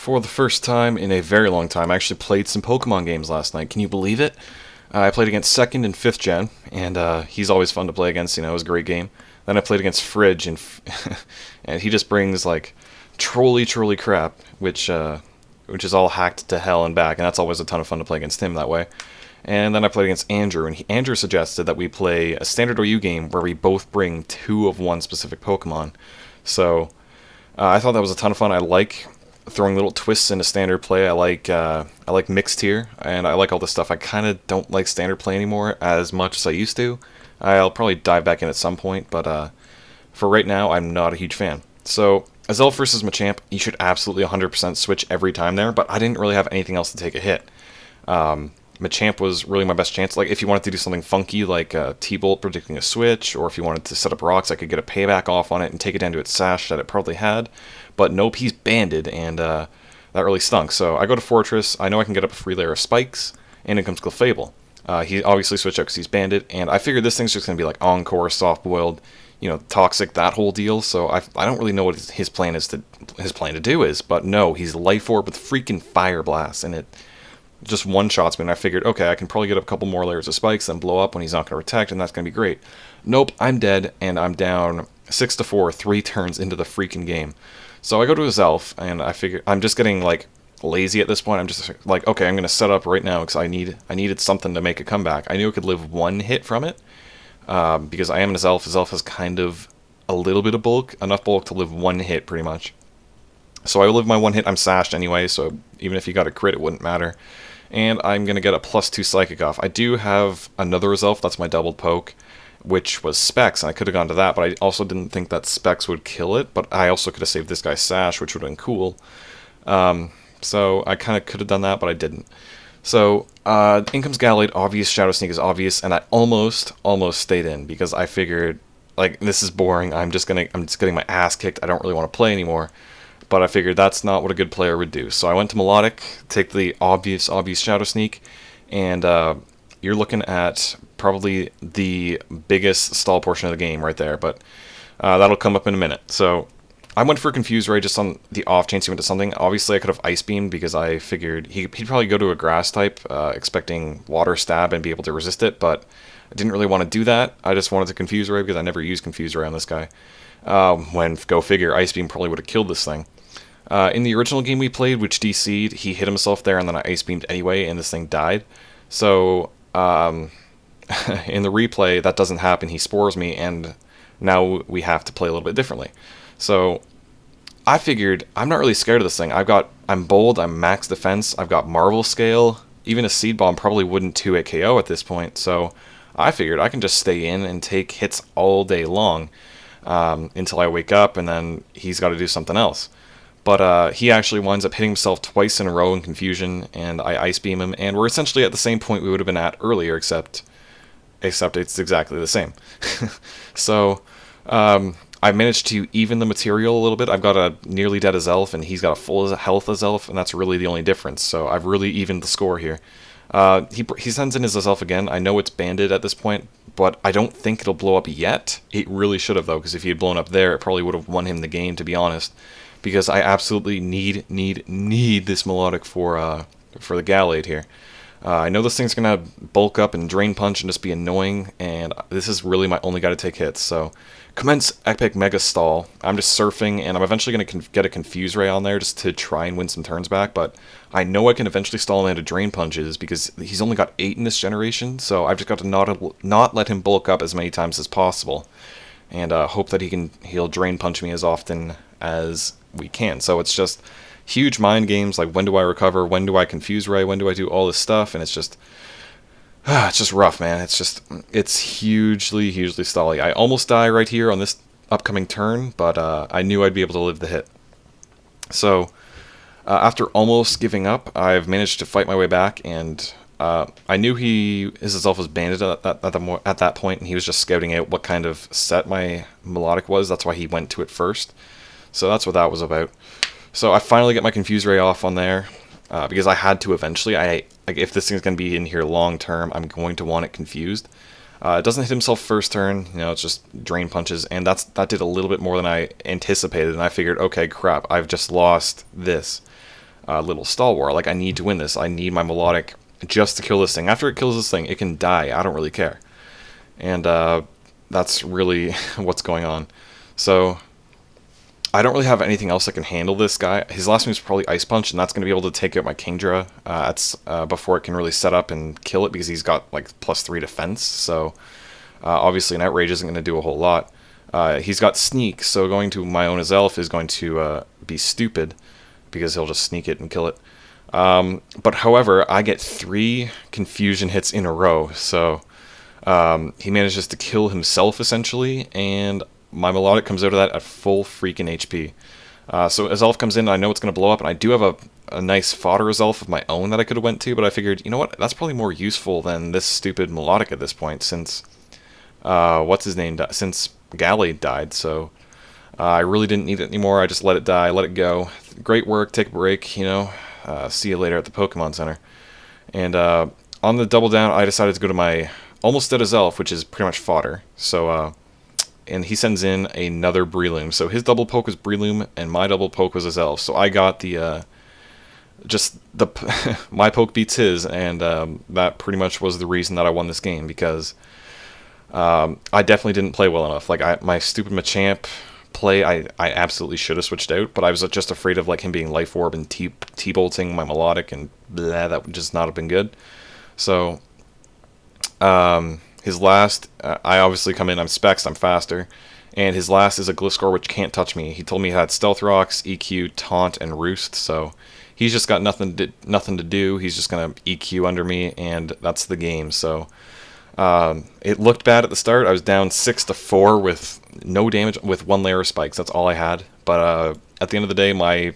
For the first time in a very long time, I actually played some Pokemon games last night. Can you believe it? I played against 2nd and 5th gen, and he's always fun to play against, it was a great game. Then I played against Fridge, and and he just brings, like, trolley crap, which is all hacked to hell and back, and that's always a ton of fun to play against him that way. And then I played against Andrew, and Andrew suggested that we play a standard OU game where we both bring 2 of one specific Pokemon. So, I thought that was a ton of fun. I like throwing little twists into standard play. I like mixed tier, and I like all this stuff. I kind of don't like standard play anymore as much as I used to. I'll probably dive back in at some point, but for right now, I'm not a huge fan. So, Azelf versus Machamp, you should absolutely 100% switch every time there, but I didn't really have anything else to take a hit. Machamp was really my best chance. Like, if you wanted to do something funky, like T-Bolt predicting a switch, or if you wanted to set up rocks, I could get a payback off on it and take it down to its Sash that it probably had. But nope, he's banded, and that really stunk. So I go to Fortress, I know I can get up a free layer of spikes, and in comes Clefable. He obviously switched out because he's banded, and I figured this thing's just going to be like Encore, soft-boiled, toxic, that whole deal, so I don't really know what his plan to do is, but no, he's Life Orb with freaking Fire Blast, and it just one-shots me, and I figured, okay, I can probably get up a couple more layers of spikes, then blow up when he's not going to protect, and that's going to be great. Nope, I'm dead, and I'm down 6-4, 3 turns into the freaking game. So I go to Azelf, and I figure, I'm just getting, like, lazy at this point. I'm just like, okay, I'm going to set up right now, because I needed something to make a comeback. I knew I could live 1 hit from it, because I am an Azelf. Azelf has kind of a little bit of bulk, enough bulk to live 1 hit, pretty much. So I live my 1 hit. I'm sashed anyway, so even if he got a crit, it wouldn't matter. And I'm going to get a +2 Psychic off. I do have another Azelf, that's my doubled poke, which was Specs, and I could have gone to that, but I also didn't think that Specs would kill it, but I also could have saved this guy's Sash, which would have been cool. So I kind of could have done that, but I didn't. So, in comes Gallade, obvious, Shadow Sneak is obvious, and I almost stayed in, because I figured, like, this is boring, I'm just getting my ass kicked, I don't really want to play anymore. But I figured that's not what a good player would do. So I went to Melodic, take the obvious Shadow Sneak, and you're looking at probably the biggest stall portion of the game right there, but that'll come up in a minute. So I went for Confuse Ray just on the off chance he went to something. Obviously I could have Ice Beamed because I figured he'd probably go to a Grass type, expecting Water Stab and be able to resist it, but I didn't really want to do that. I just wanted to Confuse Ray because I never used Confuse Ray on this guy. When, go figure, Ice Beam probably would have killed this thing. In the original game we played, which DC'd, he hit himself there and then I Ice Beamed anyway and this thing died. So, in the replay, that doesn't happen. He spores me and now we have to play a little bit differently. So, I figured, I'm not really scared of this thing. I'm bold, I'm max defense, I've got Marvel Scale. Even a Seed Bomb probably wouldn't 2-hit KO at this point. So, I figured I can just stay in and take hits all day long until I wake up and then he's got to do something else. But he actually winds up hitting himself twice in a row in confusion, and I Ice Beam him, and we're essentially at the same point we would have been at earlier, except it's exactly the same. So, I managed to even the material a little bit. I've got a nearly dead Azelf, and he's got a full health Azelf, and that's really the only difference. So I've really evened the score here. He sends in his Azelf again. I know it's banded at this point, but I don't think it'll blow up yet. It really should have, though, because if he had blown up there, it probably would have won him the game, to be honest. Because I absolutely need this Melodic for the Gallade here. I know this thing's going to bulk up and Drain Punch and just be annoying, and this is really my only guy to take hits. So, commence Epic Mega Stall. I'm just surfing, and I'm eventually going to get a Confuse Ray on there just to try and win some turns back, but I know I can eventually stall him into Drain Punches because he's only got 8 in this generation, so I've just got to not let him bulk up as many times as possible, and hope that he'll Drain Punch me as often as we can. So it's just huge mind games, like when do I recover, when do I Confuse Ray, when do I do all this stuff, and it's just rough, man. It's hugely stally. I almost die right here on this upcoming turn, but I knew I'd be able to live the hit. So after almost giving up, I've managed to fight my way back, and I knew his Azelf was banded at that point, and he was just scouting out what kind of set my Melodic was. That's why he went to it first. So that's what that was about. So I finally get my Confuse Ray off on there, because I had to eventually. If this thing's going to be in here long term, I'm going to want it confused. It doesn't hit himself first turn, it's just Drain Punches, and that did a little bit more than I anticipated, and I figured, okay, crap, I've just lost this. little stalwart. Like, I need to win this. I need my melodic just to kill this thing. After it kills this thing, it can die. I don't really care. And that's really what's going on. So I don't really have anything else that can handle this guy. His last move is probably Ice Punch, and that's going to be able to take out my Kingdra before it can really set up and kill it, because he's got like +3 defense. So obviously an Outrage isn't going to do a whole lot. He's got Sneak, so going to my own Azelf is going to be stupid, because he'll just sneak it and kill it. But however, I get 3 confusion hits in a row, so he manages to kill himself essentially, and my Melodic comes out of that at full freaking HP. So Azelf comes in, and I know it's going to blow up, and I do have a nice fodder Azelf of my own that I could have went to, but I figured, you know what, that's probably more useful than this stupid Melodic at this point, since, since Gallade died, so I really didn't need it anymore. I just let it die, let it go. Great work, take a break, you know, see you later at the Pokemon Center. And on the double down, I decided to go to my almost dead Azelf, which is pretty much fodder, so and he sends in another Breloom. So his double poke was Breloom, and my double poke was Azelf. So I got the, my poke beats his, and that pretty much was the reason that I won this game, because I definitely didn't play well enough. Like, my stupid Machamp play, I absolutely should have switched out, but I was just afraid of like him being Life Orb and T-bolting my Melodic, and blah, that would just not have been good. So, his last, I obviously come in, I'm Specs, I'm faster, and his last is a Gliscor, which can't touch me. He told me he had Stealth Rocks, EQ, Taunt, and Roost, so he's just got nothing to do. He's just going to EQ under me, and that's the game. So it looked bad at the start. I was down 6-4 with no damage, with 1 layer of spikes. That's all I had. But at the end of the day, my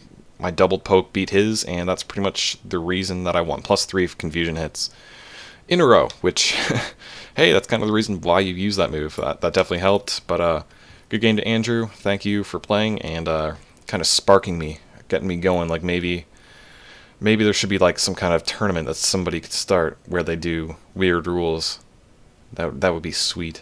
double poke beat his, and that's pretty much the reason that I won. +3 confusion hits in a row, which, hey, that's kind of the reason why you use that move. That definitely helped. But good game to Andrew. Thank you for playing and kind of sparking me, getting me going. Like, maybe there should be like some kind of tournament that somebody could start where they do weird rules. That would be sweet.